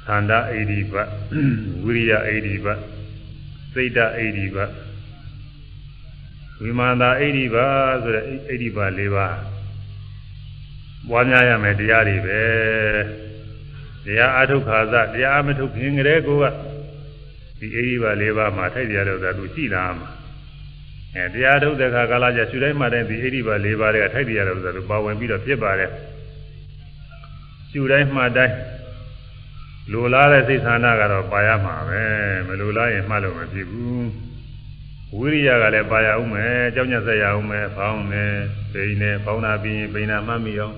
Thanda 80 baht, Viriya 80 baht, Saita 80 baht, Vimanda 80 baht, so 80 baht leva. Wanyaya me diyari be. Diya atuk haza, diya amatuk hingre goga. Di 80 baht leva ma thai diya lo da tu chi la ma. Diya atuk dekha kala ja shudai ma dai di 80 baht leva de thai diya lo da tu pa wen pi do phit pa de. Shudai ma daiလိုလားတဲ့စိတ်ဆန္ဒကတော့ပါရမှာပဲမလိုလားရင်မှတ်လို့မဖြစ်ဘူးဝိရိယကလည်းပါရအောင်မယ်ကြောက်ညက်ဆက်ရအောင်မယ်ဖောင်းမယ်ပိန်နဲ့ဖောင်းတာပြီးရင်ပိန်နာမှတ်မိအောင်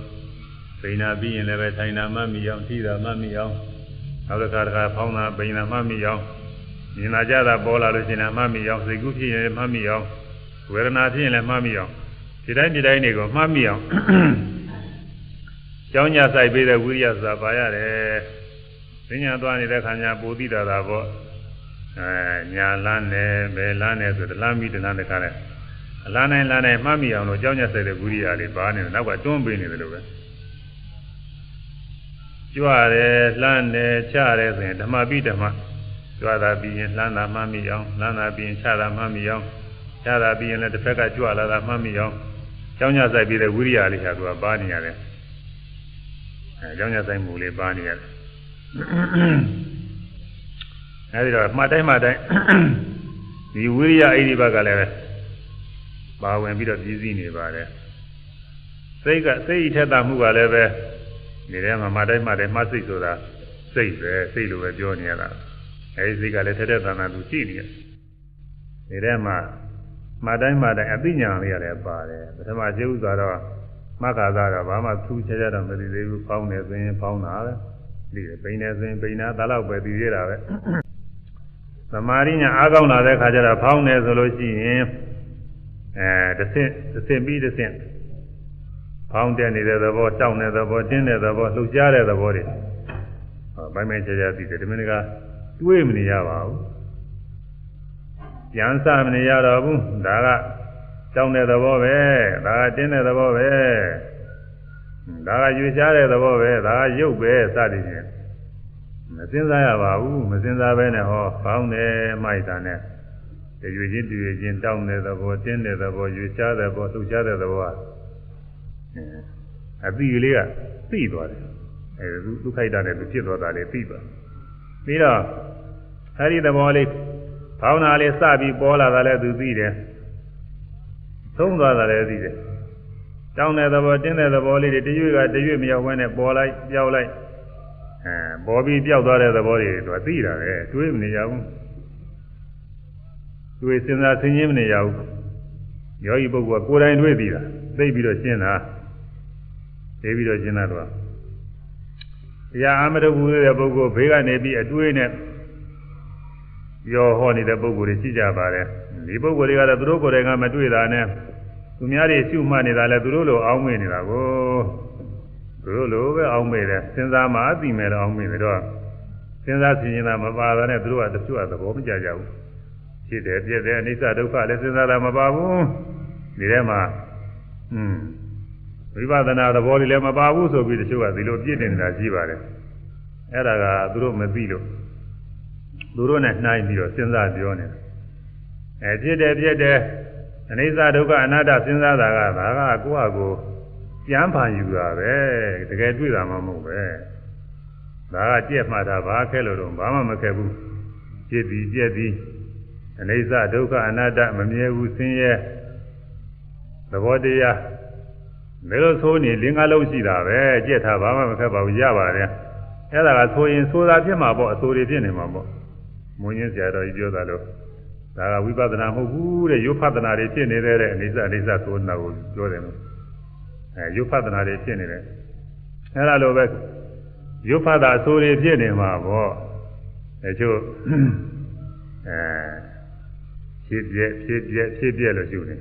ပိန်နာပြီးရင်လည်းပဲထိုင်တာမှတ်မိအောင်ထိတာမှတ်မိအောင်နောက်တစ်ခါတစ်ခါဖောင်းတာပိန်နာမှတ်မိအောင်မြင်လာကြတာပေါ်လာလို့ရှိရင်မှတ်မိအောင်စိတ်ကူးဖြစ်ရင်မှတ်မိအောင်ဝေဒနာဖြစ်ရင်လည်းမှတ်မိအောင်ဒီတိုင်းတွေကိုမှတ်မိအောင်ကြောက်ညက်ဆိုင်ပေးတဲ့ဝိရိယဆိုတာပါရတယ်ပညာသွားနေတဲ့ခါညာပိုသိတာပေါ့ညာလန်းနဲ့ဘယ်လန်းနဲ့ဆိုတလမ်းပြီးတလမ်းတခါနဲ့အလားနိုင်လားနိုင်မှတ်မိအောင်လို့ကြောင်းညက်ဆိုင်တဲ့ဝိရိယလေးပါနေတယ်နောက်ကတွန်းပေးနေတယ်လို့ပဲကြွရတယ်လှမ်းတယ်ချရတယ်ဆိုရင်ဓမ္မပိဓမ္မကြွတာပြီးရင်လှမ်းတာမှတ်မိအောင်လှမ်းတာပြီးရင်ချတာမှတ်မိအောင်ချတာပြီးရင်လည်းတစ်ဖက်ကကြွလာတာမှတ်မိအောင်ကြောင်းညက်ဆိုင်ပြီးတဲ့ဝိရိယလေးဟာသူကပါနေရတယ်ကြောင်းညက်ဆိုင်မှုလေးပါနေရတယ်အဲဒီတော့မှတ်တိုင်းဒီဝိရိယအိဒီဘကလည်းပါဝင်ပြီးတော့ပြည့်စည်နေပါတယ်စိတ်ဣထက်တာမှုကလည်းပဲဒီထဲမှာမှတ်တိုင်းမှတ်စိတ်ဆိုတာစိတ်ပဲစိတ်လိုပဲပြောနေရတာအဲဒီစိတ်ကလည်းထက်တဲ့သဏ္ဍာန်သူရှိနေတယ်ဒီထဲမှာမှတ်တိုင်းအသိဉာဏ်လေးရတယ်ပါတယ်ပထမကျေဥစွာတော့မက္ခသာတော့ဘာမှသူ့ချတော့မသိသေးဘူးဖောင်းနေဆိုရင်ဖောင်းတာပဲဒီပိန်နေစဉ်ပိန်နာဒါတော့ပဲတည်ရတာပဲသမာဓိညာအားကောင်းလာတဲ့ခါကျတော့ဖောင်းနေဆိုလို့ရှိရင်တစ်ဆင့်ပြီးတစ်ဆင့်ဖောင်းတဲ့နေတဲ့သဘောတောင်းတဲ့သဘောတင်းတဲ့သဘောလှုပ်ရှားတဲ့သဘောတွေဘိုင်းမဲချာသိတယ်ဒီမင်းကတွေးမနေရပါဘူးပြန်စမနေရတော့ဘူးဒါကတောင်းတဲ့သဘောပဲဒါကတင်းတဲ့သဘောပဲဒါကရွေရှားတဲ့သဘောပဲဒါကရုပ်ပဲစသည်ဖြင့်မစင်စားရပါဘူးမစင်စားပဲနဲ့ဟောဖောင်းတယ်မိုက်တာနဲ့ရွေချင်းတောင်းတဲ့သဘောတင်းတဲ့သဘောရွေရှားတဲ့သဘောလှုပ်ရှားတဲ့သဘောအသိကလေးကသိသွားတယ်ဒုက္ခိတနဲ့သူဖြစ်သွားတာလေးသိပါပြီးတော့အဲဒီသဘောလေးဖောင်းတာလေးစပြီးပေါ်လာတာလည်းသူသိတယ်သုံးသွားတာလည်းသိတယ်တောင်းတဲ့သဘောတင်းတဲ့သဘောလေးတွေတရွေ့မရောက်ဘဲနဲ့ပေါ်လိုက်ပြောက်လိုက်ပေါ်ပြီးပြောက်သွားတဲ့သဘောတွေသူသိတာပဲတွေးမနေရဘူးတွေးစဉ်းစားဆင်ခြင်မနေရဘူးယောဂီပုဂ္ဂိုလ်ကကိုယ်တိုင်တွေးသိတာသိပြီးတော့ရှင်းတာသိပြီးတော့ရှင်းတာတော့တရားအာမတုဘူးတဲ့ပုဂ္ဂိုလ်ဘေးကနေပြီးအတွေးနဲ့ရောဟောနေတဲ့ပုဂ္ဂိုလ်တွေရှိကြပါတယ်ဒီပုဂ္ဂိုလ်တွေကတော့သူတို့ကိုယ်တိုင်ကမတွေ့တာနဲ့သူများတွေရှုမှတ်နေတာလဲသူတို့လိုအောင်းမေ့နေတာကိုသူတို့လိုပဲအောင်းမေ့တယ်စဉ်းစားမှအသိမဲ့တော့အောင်းမေ့တယ်တော့စဉ်းစားဆင်ခြင်တာမပါတာနဲ့သူတို့ကတချို့ကသဘောမကျကြဘူးဖြစ်တယ်ပြည့်တယ်အနိစ္စဒုက္ခလည်းစဉ်းစားတာမပါဘူးဒီထဲမှာဝိပဿနာသဘောတွေလည်းမပါဘူးဆိုပြီးတချို့ကဒီလိုပြည့်နေတာရှိပါတယ်အဲ့ဒါကသူတို့မသိလို့သူတို့နဲ့နှိုင်းပြီးတော့စဉ်းစားပြောနေတာဖြစ်တယ်အနိစ္စဒုက္ခအနတ္တစဉ်းစားတာကဒါကကိုယ့်ဟာကိုပြန်ဖန်ယူတာပဲတကယ်တွေ့တာမှမဟုတ်ပဲဒါကကြက်မှတ်တာဘာခက်လို့တော့ဘာမှမခက်ဘူးကြက်သည်အနိစ္စဒုက္ခအနတ္တမမြဲဘူးဆင်းရဲသဘောတရားဘယ်လိုဆိုနေလင်္ကာလုံးရှိတာပဲကြက်ထားဘာမှမခက်ပါဘူးရပါတယ်အဲ့ဒါကဆိုရင်ဆိုတာဖြစ်မှာပေါ့အဆိုတွေဖြစ်နေမှာပေါ့မွန်ရင်းဆရာတော်ကြီးပြောတာလို့ဒါကဝိပဿနာမဟုတ်ဘူးတဲ့ယုဖဿနာတွေဖြစ်နေတဲ့အနိစ္စဆိုတာကိုပြောတယ်လို့ယုဖဿနာတွေဖြစ်နေတယ်အဲ့ဒါလိုပဲယုဖဿအဆိုတွေဖြစ်နေမှာပေါ့တချို့ဖြစ်ပြက်လို့ရှုနေ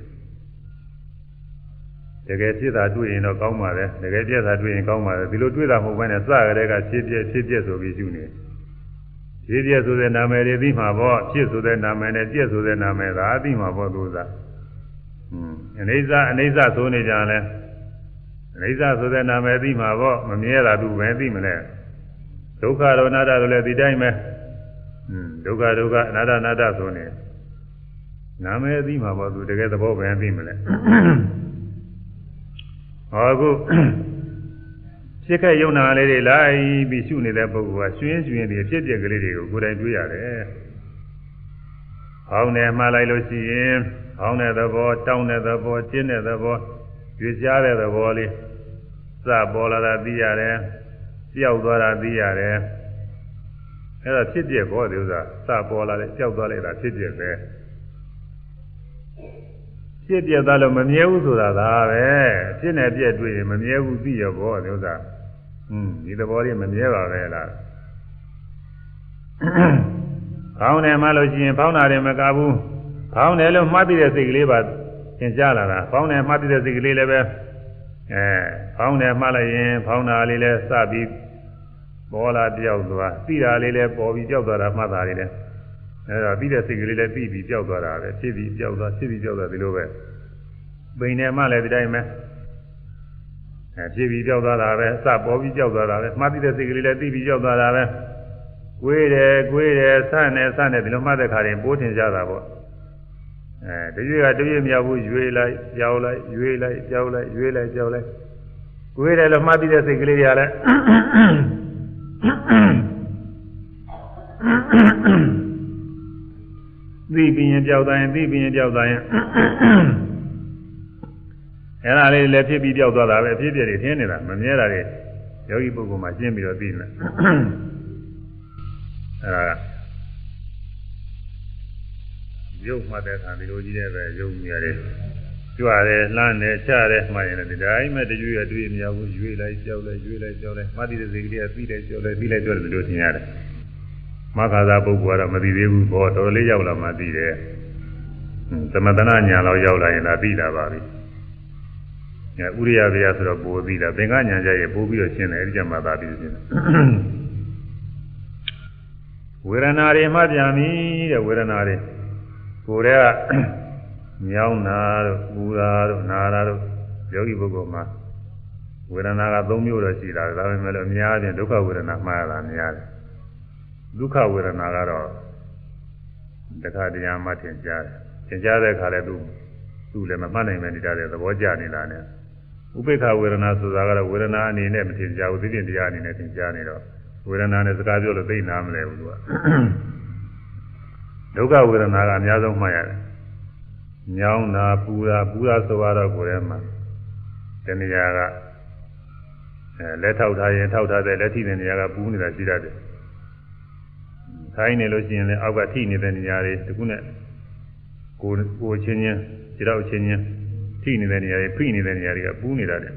တကယ်ဖြစ်တာတွေ့ရင်တော့ကောင်းပါတယ်တကယ်ပြက်တာတွေ့ရင်ကောင်းပါတယ်ဒီလိုတွေ့တာမဟုတ်ဘဲနဲ့စကြတဲ့ကဖြစ်ပြက်ဆိုပြီးရှုနေဖြစ်ပြဆိုတဲ့နာမည်တွေသိမှာပေါ့ဖြစ်ဆိုတဲ့နာမည်နဲ့ပြက်ဆိုတဲ့နာမည်သာသိမှာပေါ့သူစားအနိစ္စဆိုနေကြလဲအနိစ္စဆိုတဲ့နာမည်သိမှာပေါ့မမြဲတာသူပဲသိမလဲ ဒုက္ခရောအနာတ္တရောလည်းဒီတိုင်းပဲဒုက္ခဒုက္ခအနာတ္တအနာတ္တဆိုနေနာမည်အသိမှာပေါ့သူတကယ်သဘောပဲသိမလဲဟောအခုစိတ်ခက်ယုံနာလေးတွေလိုက်ပြီးရှုနေတဲ့ပုဂ္ဂိုလ်ကရွှင်ရွှင်ဒီဖြစ်ပျက်ကလေးတွေကိုကိုယ်တိုင်တွေ့ရတယ်။ဟောင်းတယ်မှားလိုက်လို့ရှိရင်ဟောင်းတဲ့သဘောတောင်းတဲ့သဘောကျင်းတဲ့သဘောကြွေကြားတဲ့သဘောလေးစပေါ်လာတာသိရတယ်။ကြောက်သွားတာသိရတယ်။အဲဒါဖြစ်ပျက်ဘောဒီဥစ္စာစပေါ်လာတယ်ကြောက်သွားလိုက်တာဖြစ်ပျက်ပဲ။ဖြစ်ပျက်သွားလို့မမြဲဘူးဆိုတာဒါပဲ။ဖြစ်နေပြက်တွေ့ရင်မမြဲဘူးသိရဘောဒီဥစ္စာဒီသဘောလေးမမြဲပါပဲလားခေါင်းတယ်မှလို့ရှိရင်ဖောင်းတာတယ်မကဘူးဖောင်းတယ်လို့မှတ်သိတဲ့စိတ်ကလေးပါသင်ကြားလာတာဖောင်းတယ်မှတ်သိတဲ့စိတ်ကလေးလည်းပဲဖောင်းတယ်မှတ်လိုက်ရင်ဖောင်းတာလေးလည်းစပြီးပေါ်လာပြောက်သွားသိတာလေးလည်းပေါ်ပြီးပြောက်သွားတာမှတ်တာလေးလည်းအဲဒါပြီးတဲ့စိတ်ကလေးလည်းပြီးပြီးပြောက်သွားတာပဲဖြစ်ပြီးပြောက်သွားဖြစ်ပြီးပြောက်သွားဒီလိုပဲပိန်တယ်မှလည်းဒီတိုင်းပဲဖြစ်ပြီးကြောက်သွားတာပဲစပေါ်ပြီးကြောက်သွားတာပဲမှတ်တဲ့စိတ်ကလေးလည်းသိပြီးကြောက်သွားတာပဲကိုယ်တယ်ဆန့်နေဒီလိုမှတ်တဲ့ခါရင်ပိုးထင်ကြတာပေါ့တရွေ့ကတရွေ့မြောက်ဘူးရွေးလိုက်ကြောက်လိုက်ရွေးလိုက်ကြောက်လိုက်ရွေးလိုက်ကြောက်လိုက်ကိုယ်တယ်လို့မှတ်တဲ့စိတ်ကလေးတွေကလည်းသိပြီးရင်ကြောက်သွားရင်သိပြီးရင်ကြောက်သွားရင်အဲ့ဒါလေးလည်းဖြစ်ပြီးပြောက်သွားတာပဲအဖြစ်ပြည့်တွေထင်းနေတာမမြဲတာတွေယောဂီပုဂ္ဂိုလ်မှာရှင်းပြီးတော့သိနေအဲ့ဒါရုပ်မှတ်တဲ့အခါဒီလိုကြီးတဲ့ပဲရုပ်မြရတယ်ကြွရတယ်လှမ်းတယ်ချတယ်မှရင်လည်းဒီတိုင်းပဲတရွေ့ရတွေ့မရဘူးရွေ့လိုက်ကြောက်လိုက်ရွေ့လိုက်ကြောက်လိုက်မှတ်တဲ့စိတ်ကလေးကပြီးလိုက်ကြောက်လိုက်ပြီးလိုက်ကြောက်တယ်လို့ထင်ရတယ်မခါသာပုဂ္ဂိုလ်ကတော့မသိသေးဘူးဘောတော်တော်လေးရောက်လာမှသိတယ်သမထနာညာလောက်ရောက်လာရင်ဒါသိတာပါပြီဥရိယဗျာဆိုတော့ပိုသိတာသင်္ကညာကြရဲ့ပို့ပြီးတော့ရှင်းတယ်အဲဒီကြမှာသာပြီးရှင်းတယ်ဝေဒနာတွေမှပြန်ပြီတဲ့ဝေဒနာတွေကိုယ်တည်းကမြောင်းတာတို့ပူတာတို့နာတာတို့ယောဂီပုဂ္ဂိုလ်မှာဝေဒနာက၃မျိုးတော့ရှိတာဒါပေမဲ့လည်းအများကြီးဒုက္ခဝေဒနာမှားရတာများတယ်ဒုက္ခဝေဒနာကတော့တခါတည်းမှထင်ရှားတယ်ထင်ရှားတဲ့အခါလည်းသူ့လည်းမမှတ်နိုင်ပဲနေတာတဲ့သဘောကျနေတာနဲ့ဥပိ္ပခဝေဒနာဆိုတာကတော့ဝေဒနာအနေနဲ့မထင်ရှားဘူးသိတဲ့တရားအနေနဲ့ထင်ရှားနေတော့ဝေဒနာနဲ့စကားပြောလို့သိနာမလဲဘူးသူကဒုက္ခဝေဒနာကအများဆုံးမှတ်ရတယ်ညောင်းတာပူတာဆိုတော့ကိုယ်ထဲမှာတဏှာကလက်ထောက်ထားရင်ထောက်ထားတဲ့လက်ထိတဲ့နေရာကပူနေတာရှိတတ်တယ်ခိုင်းနေလို့ရှိရင်လည်းအောက်ကထိနေတဲ့နေရာတွေတခုနဲ့ကိုချင်းချင်းခြေထောက်ချင်းချင်းထိနေတဲ့နေရာတွေဖိနေတဲ့နေရာတွေကပူနေတာတယ်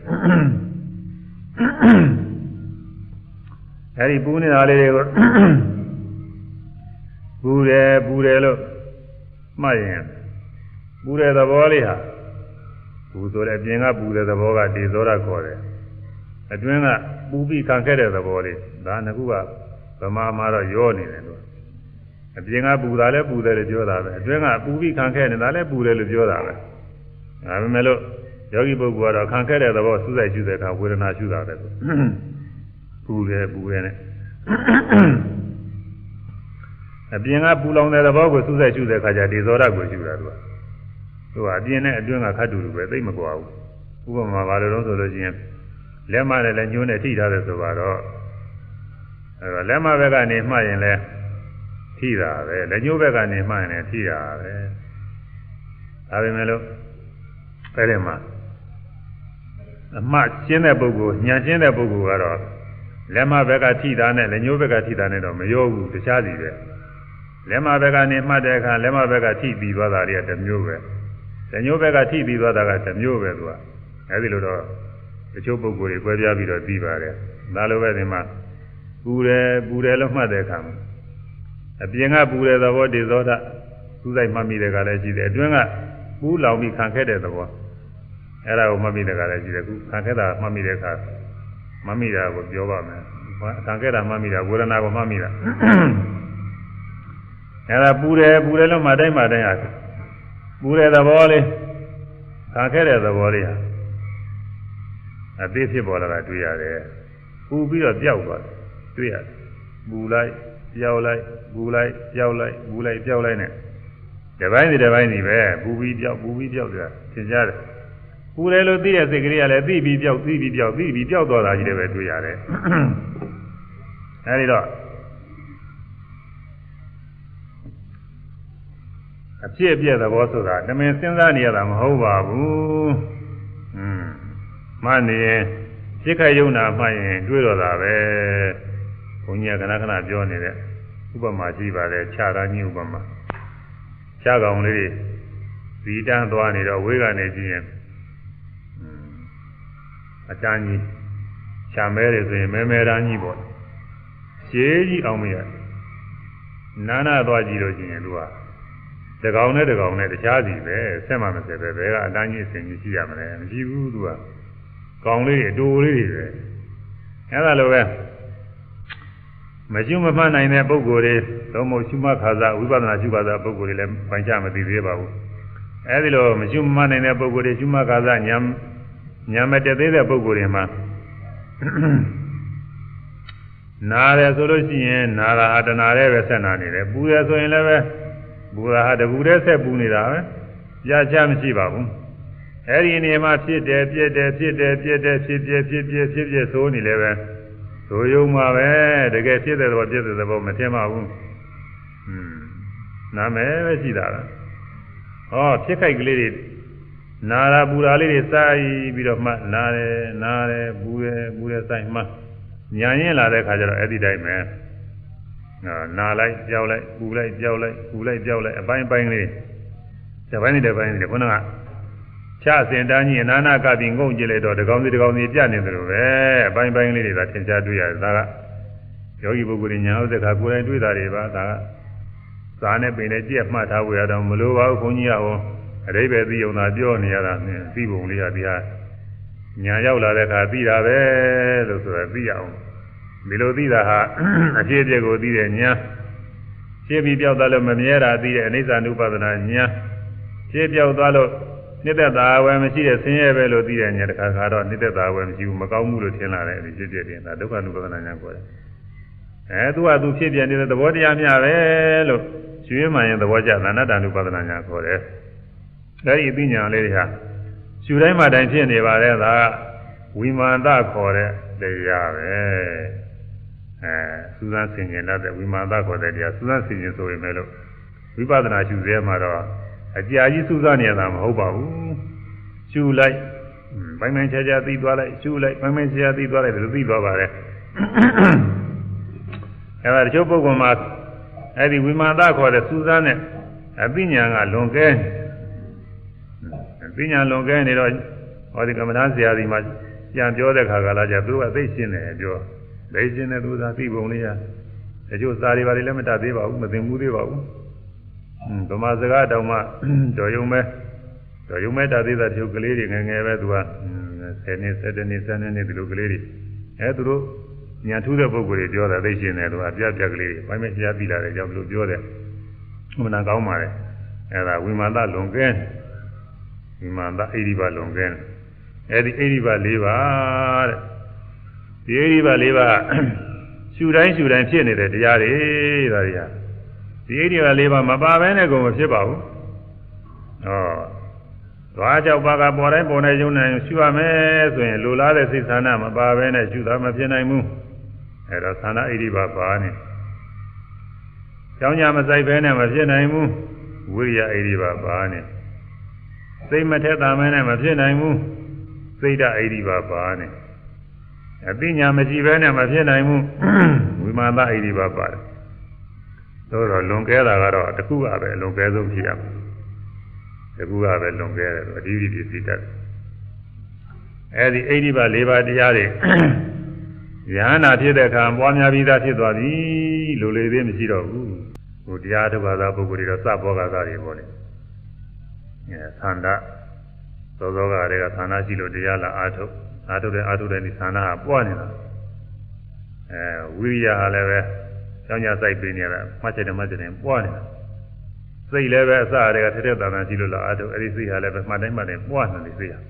အဲဒီပူနေတာလေးတွေကိုပူတယ်လို့မှတ်ရင်ပူတဲ့သဘောလေးဟာပူဆိုတဲ့အပြင်ကပူတဲ့သဘောကဒေသောရခေါ်တယ်အတွင်းကပူပြီးခံခဲ့တဲ့သဘောလေးဒါနှစ်ခုကဗမာမှာတော့ရောနေတယ်လို့အပြင်ကပူတာလည်းပူတယ်လို့ပြောတာပဲအတွင်းကပူပြီးခံခဲ့နေတာလည်းပူတယ်လို့ပြောတာပဲဒါပေမဲ့လို့ယောဂီပုဂ္ဂိုလ်ကတော့ခံခဲ့တဲ့သဘောစူးစိုက်ရှုတဲ့အခါဝေဒနာရှုတာပဲပူတယ်နဲ့အပြင်ကပူလောင်တဲ့သဘောကိုစူးစိုက်ရှုတဲ့အခါကျဒေဇောရကိုရှုတာသူကအပြင်နဲ့အတွင်းကခတ်တူတူပဲသိမကွာဘူးဥပမာဘာလို့လဲဆိုလို့ရှိရင်လက်မနဲ့လည်းညှိုးနဲ့ထိထားတယ်ဆိုတော့အဲတော့လက်မဘက်ကနေမှတ်ရင်လည်းထိတာပဲလက်ညှိုးဘက်ကနေမှတ်ရင်လည်းထိတာပဲဒါပေမဲ့လို့အဲဒီမှာအမှရှင်းတဲ့ပုဂ္ဂိုလ်ညာရှင်းတဲ့ပုဂ္ဂိုလ်ကတော့လက်မဘက်ကထိတာနဲ့လက်ညှိုးဘက်ကထိတာနဲ့တော့မရောဘူးတခြားစီပဲလက်မဘက်ကနေမှတ်တဲ့အခါလက်မဘက်ကထိပြီးသွားတာတွေကတစ်မျိုးပဲလက်ညှိုးဘက်ကထိပြီးသွားတာကတစ်မျိုးပဲသူကအဲဒီလိုတော့တချို့ပုဂ္ဂိုလ်တွေကွဲပြားပြီးတော့ပြီးပါတယ်ဒါလိုပဲဒီမှာပူတယ်လို့မှတ်တဲ့အခါမှာအပြင်ကပူတဲ့သဘောဒေဇောဒစူးစိုက်မှတ်မိတဲ့ကလည်းရှိတယ်အတွင်းကပူလောင်ပြီးခံခဲ့တဲ့သဘောအဲ့ဒါကိုမှတ်မိတဲ့ကလည်းရှိတယ်ခုခံခဲ့တာမှတ်မိတဲ့အခါမှတ်မိတာကိုပြောပါမယ်ခံခဲ့တာမှတ်မိတာဝေဒနာကိုမှတ်မိတာအဲ့ဒါပူတယ်လို့မှတ်တိုင်းဟာပူတဲ့သဘောလေးခံခဲ့တဲ့သဘောလေးဟာအသေးဖြစ်ပေါ်လာတာတွေ့ရတယ်ပူပြီးတော့ပျောက်သွားတယ်တွေ့ရတယ် ဘူလိုက်ပြောက်လိုက်ဘူလိုက်ပြောက်လိုက်ဘူလိုက်ပြောက်လိုက်နဲ့ဒီပိုင်းစီပဲဘူပြီးပြောက်ဆိုတာသင်ကြားတယ်ပူတယ်လို့သိတဲ့စိတ်ကလေးကလည်းသိပြီးပြောက်သွားတာကြီးလည်းပဲတွေ့ရတယ်အဲဒီတော့အဖြစ်အပျက်သဘောဆိုတာတမင်စဉ်းစားနေရတာမဟုတ်ပါဘူးမှန်နေရင်စိတ်ခိုက်ယုံနာမှရင်တွေ့တော့တာပဲဘုန်းကြီးကခဏပြောနေတဲ့ဥပမာရှိပါတယ်ခြားတာကြီးဥပမာခြားကောင်လေးတွေဒီတန်းသွားနေတော့ဝေးကနေကြည့်ရင်အတန်းကြီးခြားမဲတယ်ဆိုရင်မဲတန်းကြီးပေါ့ရှေးကြီးအောင်မရနာသွားကြည့်လို့ရှိရင်သူကတကောင်နဲ့တခြားစီပဲဆက်မှမဆက်ပဲဘယ်ကအတန်းကြီးအစဉ်ကြီးရှိရမလဲမရှိဘူးသူကကောင်လေးအတူလေးတွေပဲအဲ့ဒါလိုပဲမရှုမမှတ်နိုင်တဲ့ပုဂ္ဂိုလ်တွေသုံးဖို့ရှုမှတ်ခါစားဝိပဿနာရှုပါးပုဂ္ဂိုလ်တွေလည်းပိုင်ချမသိသေးပါဘူးအဲ့ဒီလိုမရှုမမှတ်နိုင်တဲ့ပုဂ္ဂိုလ်တွေရှုမှတ်ခါစားညာမတက်သေးတဲ့ပုဂ္ဂိုလ်တွေမှာနားတယ်ဆိုလို့ရှိရင်နာတာဟာတဏှာရဲ့ပဲဆက်နာနေတယ်ပူတယ်ဆိုရင်လည်းပဲပူတာဟာတပူတည်းဆက်ပူနေတာပဲကြားချမရှိပါဘူးအဲ့ဒီနေမှာဖြစ်တယ်ပြက်တယ်ဖြစ်ဆိုနေလည်းပဲဆိုယုံမှာပဲတကယ်ဖြစ်တဲ့သဘောပြည့်တဲ့သဘောမထင်ပါဘူးနာမယ်ပဲရှိတာလားဟောဖြစ်ခိုက်ကလေးတွေနာတာပူတာလေးတွေစိုက်ပြီးတော့မှနာတယ်ပူတယ်စိုက်မှညာရင်လာတဲ့ခါကျတော့အဲ့ဒီတိုင်းပဲနာလိုက်ကြောက်လိုက်ပူလိုက်ကြောက်လိုက်အပိုင်းလေးဒီပိုင်းတွေခုနကချစင်တန်းကြီးအနာနာကပြီးငုံကြည့်လိုက်တော့တကောင်စီပြနေတယ်လို့ပဲအပိုင်းလေးတွေကသင်ကြားတွေ့ရတယ်ဒါကယောဂီပုဂ္ဂိုလ်ညာဥစ္စာကိုယ်တိုင်တွေ့တာတွေပါဒါကစာနဲ့ပင်နဲ့ကြည့်မှတ်ထားဖို့ရတော့မလိုပါဘူးခွန်ကြီးကဟောအရိပ်ပဲသိုံသာပြောနေရတာသိပုံလေးကဒီဟာညာရောက်လာတဲ့အခါသိတာပဲလို့ဆိုတာသိရအောင်ဒီလိုသိတာဟာအဖြစ်အပျက်ကိုသိတဲ့ညာရှင်းပြီးပြောက်သွားလို့မမြဲတာသိတဲ့အနိစ္စ ानु ပဒနာညာရှင်းပြောက်သွားလို့နှစ်သက်သာဝယ်မရှိတဲ့ဆင်းရဲပဲလို့သိတဲ့ညာတခါတော့နှစ်သက်သာဝယ်မရှိဘူးမကောင်းဘူးလို့ထင်လာတယ်ဒီဖြစ်ဖြစ်တင်ဒါဒုက္ခ ानु ပဒနာညာခေါ်တယ်သူကသူဖြစ်ပြနေတဲ့သဘောတရားများပဲလို့ကျွေးမှန်ရင်သဘောကျသဏ္ဍာန် ानु ပဒနာညာခေါ်တယ်အဲဒီအသိဉာဏ်လေးတွေဟာရှုတိုင်းမှတိုင်းဖြစ်နေပါလေဒါဝိမာန်တခေါ်တဲ့တရားပဲစူးစမ်းဆင်ခြင်တဲ့ဝိမာန်တခေါ်တဲ့တရားစူးစမ်းဆင်ခြင်ဆိုရင်လည်းဝိပဿနာရှုစဲမှာတော့အကြာကြီးစူးစမ်းနေရတာမဟုတ်ပါဘူးရှုလိုက်ပိုင်းခြားသိသွားလိုက်ရှုလိုက်ပိုင်းခြားသိသွားလိုက်ဒါလိုသိသွားပါတယ်အဲဒါတချို့ပုဂ္ဂိုလ်မှာအဲဒီဝိမာန်တခေါ်တဲ့စူးစမ်းတဲ့အသိဉာဏ်ကလွန်ကဲပညာလွန်ကဲနေတော့ဟောဒီကမ္မဋ္ဌာန်းဆရာကြီးမှပြန်ပြောတဲ့ခါကလာကြသူကသိရှင်းတယ်ပြောသိရှင်းတယ်သူသာသိပုံလေးရတချို့စာတွေပါလေလည်းမတတ်သေးပါဘူးမသိမှုသေးပါဘူးဗမာစကားတောင်မှတော်ရုံမဲတတ်သေးတာတချို့ကလေးတွေငယ်ငယ်ပဲသူက10နှစ်17နှစ်12နှစ်ဒီလိုကလေးတွေသူတို့ညာထူးတဲ့ပုဂ္ဂိုလ်တွေပြောတာသိရှင်းတယ်သူကပြကလေးတွေဘိုင်းမဲ့ကြားသိလာတယ်ကြောင့်ဘယ်လိုပြောတယ်မနာကောင်းပါလေဒါဝိမာန်တလွန်ကဲဝိမာန်တအိဒီပါလွန်ကဲအဲဒီအိဒီပါ၄ပါးတဲ့ဒီအိဒီပါ၄ပါးရှုတိုင်းဖြစ်နေတဲ့တရားတွေဒါတွေဟာဒီအိဒီပါ၄ပါးမပါဘဲနဲ့ကိုမဖြစ်ပါဘူးသွားကြောက်ပါကပေါ်တိုင်းပေါ်နေရုံနဲ့ရှုရမယ်ဆိုရင်လိုလားတဲ့စိတ်ဆန္ဒမပါဘဲနဲ့ရှုတာမဖြစ်နိုင်ဘူးအဲတော့ဆန္ဒအိဒီပါပါနေကြောင်းညာမဆိုင်ဘဲနဲ့မဖြစ်နိုင်ဘူးဝိရိယအိဒီပါပါနေစိတ်မထက်တာမဲနဲ့မဖြစ်နိုင်ဘူးစိတ်ဓာတ်အိဒီပါပါနေအသိဉာဏ်မရှိဘဲနဲ့မဖြစ်နိုင်ဘူးဝိမာန်တအိဒီပါပါတယ်ဆိုတော့လွန်ကဲတာကတော့တခုကပဲလွန်ကဲဆုံးဖြစ်ရမယ်တခုကပဲလွန်ကဲတယ်အဒီဒီပစ္စည်းတတ်အဲဒီအိဒီပါ၄ပါးတရားတွေဉာဏ်နာဖြစ်တဲ့အခါပွားများပြီးသားဖြစ်သွားပြီလိုလေသေးမရှိတော့ဘူးဟိုတရားထုတ်ပါသောပုဂ္ဂိုလ်တွေတော့စဘောကသားတွေပေါ့လေသန္တာသောသောကတွေကသန္တာရှိလို့တရားလာအားထုတ်တဲ့ဒီသန္တာဟာပွားနေတာဝိရိယဟာလည်းပဲကျောင်းညာစိုက်ပေးနေတာမှတ်ချက်တယ်ပွားနေတာစိတ်လည်းပဲအစတွေကထက်ထက်တန်တန်ရှိလို့လာအားထုတ်အဲ့ဒီစိတ်ဟာလည်းပဲမှတ်တိုင်းပွားနေတယ်စိတ်ဟာ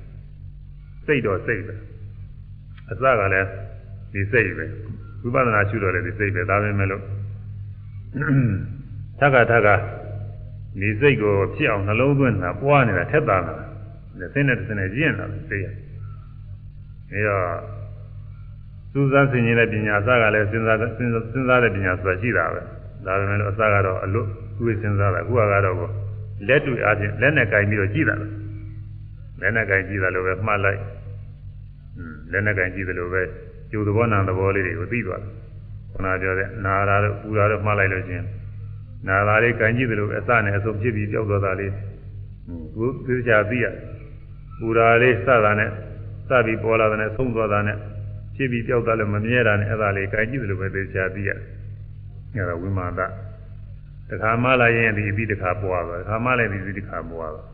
စိတ်တော့စိတ်ပဲအစကလည်းဒီစိတ်ပဲ ဝိပဿနာရှုတော့လေဒီစိတ်ပဲဒါပဲမဲ့လို့ထက်ကဒီစိတ်ကိုဖြစ်အောင်နှလုံးသွင်းတာပွားနေတာထက်တာလားသင်နဲ့သင်နဲ့ကျင့်တာစိတ်ရအဲတော့စူးစမ်းဆင်ခြင်တဲ့ပညာအစကလည်းစဉ်းစားတဲ့ပညာဆိုတာရှိတာပဲဒါပေမဲ့လို့အစကတော့အလွတ်သူ့စဉ်းစားတာအခုကတော့လက်တွေ့အားဖြင့်လက်နဲ့ကင်ပြီးတော့ကြည့်တာလက်နဲ့ကင်ကြည့်တာလို့ပဲမှတ်လိုက်လက်နဲ့ကင်ကြည့်တယ်လို့ပဲကျိုးသဘောနာသဘောလေးတွေကိုသိသွားတယ်ခဏပြောတဲ့နာရာတို့ပူရာတို့မှတ်လိုက်လို့ချင်းနာရာလေးကင်ကြည့်တယ်လို့အစနဲ့အဆုံးဖြစ်ပြီးပြောက်သွားတာလေးသူသိချာသိရပူရာလေးစတာနဲ့စပြီးပေါ်လာတဲ့နဲ့ဆုံးသွားတာနဲ့ဖြစ်ပြီးပြောက်သွားလို့မမြဲတာနဲ့အဲ့ဒါလေးကင်ကြည့်တယ်လို့ပဲသိချာသိရအဲ့ဒါဝိမာဒတခါမှလာရင်ဒီအပြီးတခါပွားသွားတခါမှလည်းဒီတခါပွားသွား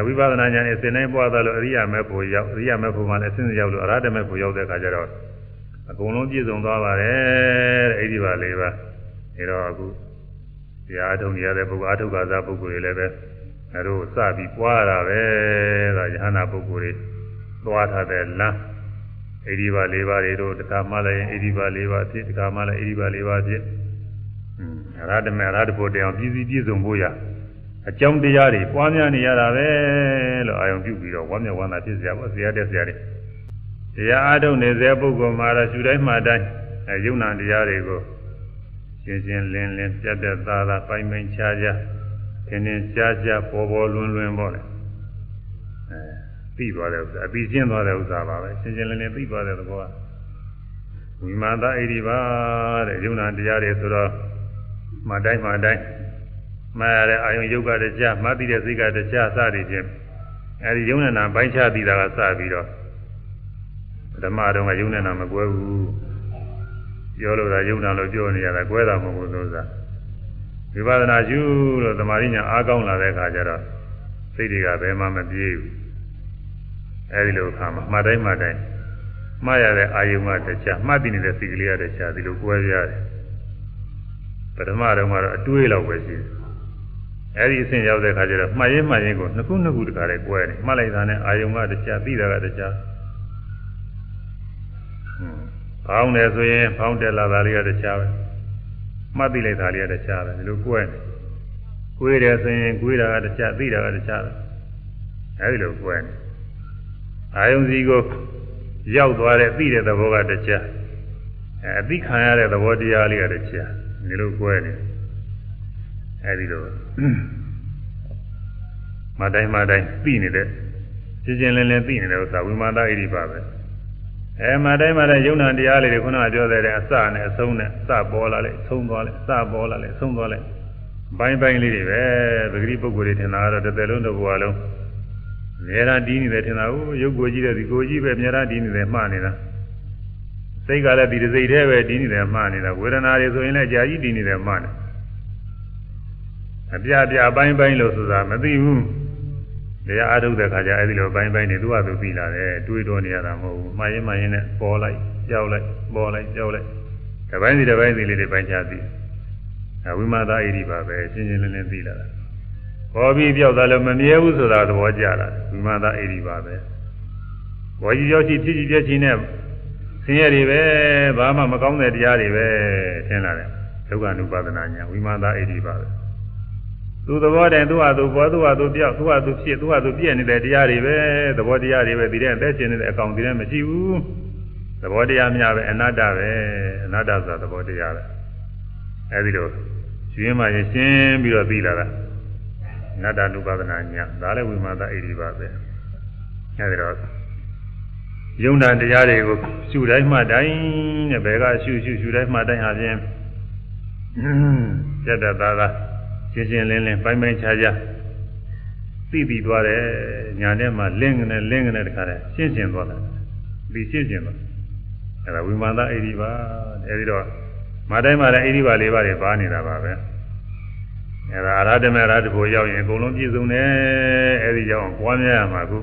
ဝိပဿနာဉာဏ်နဲ့စဉ်းတိုင်းပွားသွားလို့အရိယာမေဖို့ရောက်အရိယာမေဖို့မှလည်းစဉ်းစားရောက်လို့အရဟတမေဖို့ရောက်တဲ့အခါကျတော့အကုန်လုံးပြည့်စုံသွားပါတယ်တဲ့အဲ့ဒီပါလေးပါဒါတော့အခုတရားအထုတ်ရတဲ့ပုဂ္ဂိုလ်အထုတ်ကာသပုဂ္ဂိုလ်တွေလည်းပဲအဲတို့စပြီးပွားတာပဲဒါယဟနာပုဂ္ဂိုလ်တွေသွားထားတဲ့လမ်းအဲ့ဒီပါလေးပါတွေတို့တခါမှလည်းအဲ့ဒီပါလေးပါဖြစ်တခါမှလည်းအဲ့ဒီပါလေးပါဖြစ်အရဟတမေအရဟတဖို့တရားပြည့်စုံဖို့ရအကြောင်းတရားတွေပွားများနေရတာပဲလို့အာယုံပြုပြီးတော့ဝမ်းမြောက်ဝမ်းသာဖြစ်စရာပေါ့ဆရာတဲ့ဆရာတွေတရားအားထုတ်နေစေပုဂ္ဂိုလ်မှာတော့ရှုတိုင်းမှတိုင်းယုံနာတရားတွေကိုရှင်းရှင်းလင်းလင်းပြတ်ပြတ်သားသားပိုင်ပိုင်ခြားခြားသင်္င်ရှားရှားပေါ်ပေါ်လွင်လွင်ပေါ့လေသိသွားတဲ့ဥစ္စာအပြီးရှင်းသွားတဲ့ဥစ္စာပါပဲရှင်းရှင်းလင်းလင်းသိသွားတဲ့သဘောကဝိမာဒဣတိပါတဲ့ယုံနာတရားတွေဆိုတော့မှတိုင်းမှတိုင်းမှားရတဲ့အာယုံယုတ်ကတရားမှတ်သိတဲ့စိတ်ကတရားစသည်ဖြင့်အဲဒီယုံနဲ့နာပိုင်းခြားသိတာကစပြီးတော့ဓမ္မတော်ကယုံနဲ့နာမကွဲဘူးပြောလို့တာယုံနာလို့ပြောနေရတာကွဲတာမဟုတ်ဘူးဆိုတာဝိပဿနာရှုလို့သမာဓိညာအားကောင်းလာတဲ့အခါကျတော့စိတ်တွေကဘယ်မှမပြေးဘူးအဲဒီလိုအခါမှာမှတ်တိုင်းမှတ်တိုင်းမှားရတဲ့အာယုံကတရားမှတ်သိနေတဲ့စိတ်ကလေးကတရားဒီလိုကွဲပြားတယ်ပထမတော့ကတော့အတွေးလောက်ပဲရှိတယ်အဲဒီအဆင့်ရောက်တဲ့အခါကျတော့မှတ်ရင်ကိုနှစ်ခုတခါလေးကွဲတယ်မှတ်လိုက်တာနဲ့အာယုံကတရားသိတာကတရားဖောင်းတယ်ဆိုရင်ဖောင်းတက်လာတာလေးကတရားပဲမှတ်သိလိုက်တာလေးကတရားပဲဒီလိုကွဲတယ်ကွေးတယ်ဆိုရင်ကွေးတာကတရားသိတာကတရားပဲအဲဒီလိုကွဲတယ်အာယုံစီကိုရောက်သွားတဲ့သိတဲ့သဘောကတရားအသိခံရတဲ့သဘောတရားလေးကတရားဒီလိုကွဲနေအဲဒီလိုမတိုင်းသိနေတဲ့ရှင်းရှင်းလင်းလင်းသိနေတဲ့ဥစ္စာဝိမာဒဣတိပါပဲမတိုင်းယုံနာတရားလေးတွေခုနကပြောတဲ့အစနဲ့အဆုံးနဲ့စပေါ်လာလိုက်ဆုံးသွားလိုက်စပေါ်လာလိုက်ဆုံးသွားလိုက်ပိုင်းလေးတွေပဲပဂတိပုဂ္ဂိုလ်တွေထင်တာကတော့တစ်သက်လုံးတစ်ဘဝလုံးအများအားဒီနေတယ်ထင်တာဟုတ်ရုပ်ကိုကြည့်တဲ့ဒီကိုကြီးပဲအများအားဒီနေတယ်မှားနေတာစိတ်ကလည်းဒီစိတ်ထဲပဲဒီနေတယ်မှားနေတာဝေဒနာတွေဆိုရင်လည်းကြာကြီးဒီနေတယ်မှားနေအပြပိုင်းလို့ဆိုတာမသိဘူးတရားအားထုတ်တဲ့ခါကျအဲဒီလိုပိုင်းနေသူ့ဟာသူပြီးလာတယ်တွေးတော်နေရတာမဟုတ်ဘူးမှားရင်နဲ့ပေါ်လိုက်ကြောက်လိုက်ပေါ်လိုက်ကြောက်လိုက်တစ်ပိုင်းစီလေးတွေပိုင်းခြားသိဝိမာဒဣတိပါပဲရှင်းရှင်းလင်းလင်းသိလာတာပေါ်ပြီးပြောက်သွားလို့မမြဲဘူးဆိုတာသဘောကျလာဝိမာဒဣတိပါပဲပေါ်ကြီးရောက်ရှိဖြစ်ပြချင်းနဲ့ဆင်းရဲတွေပဲဘာမှမကောင်းတဲ့တရားတွေပဲထင်လာတယ်ဒုက္ခ ानु ပါဒနာညာဝိမာဒဣတိပါပဲသူသဘောတည်းသူ့ဟာသူပေါ်သူ့ဟာသူပြောက်သူ့ဟာသူဖြစ်သူ့ဟာသူပြည့်နေတဲ့တရားတွေပဲသဘောတရားတွေပဲဒီတဲ့အသက်ရှင်နေတဲ့အကောင်ဒီထဲမရှိဘူးသဘောတရားများပဲအနတ္တပဲအနတ္တဆိုတာသဘောတရားပဲအဲဒီလိုရှင်းမှရှင်းပြီးတော့သိလာတာအနတ္တ ानु ပါဒနာညာဒါလည်းဝိမာဒဣတိပါပဲအဲဒီတော့ယုံနာတရားတွေကိုရှုတိုင်းမှတိုင်းနဲ့ဘယ်ကရှုတိုင်းမှတိုင်းဟာဖြင့်ပြတ်တတ်တာရှင်းလင်းပိုင်းခြားသိပြီးသွားတယ်ညာထဲမှာလင်းကနေတခါတည်းရှင်းသွားတယ်ဒီရှင်းသွားအဲဒါဝိမာဒဣတိပါအဲဒီတော့မတိုင်းဣတိပါလေးပါးတွေပါနေတာပါပဲအဲဒါအရဟတမေအရဟတဖို့ရောက်ရင်အကုန်လုံးပြည့်စုံတယ်အဲဒီကြောင့်ပွားများရမှာခု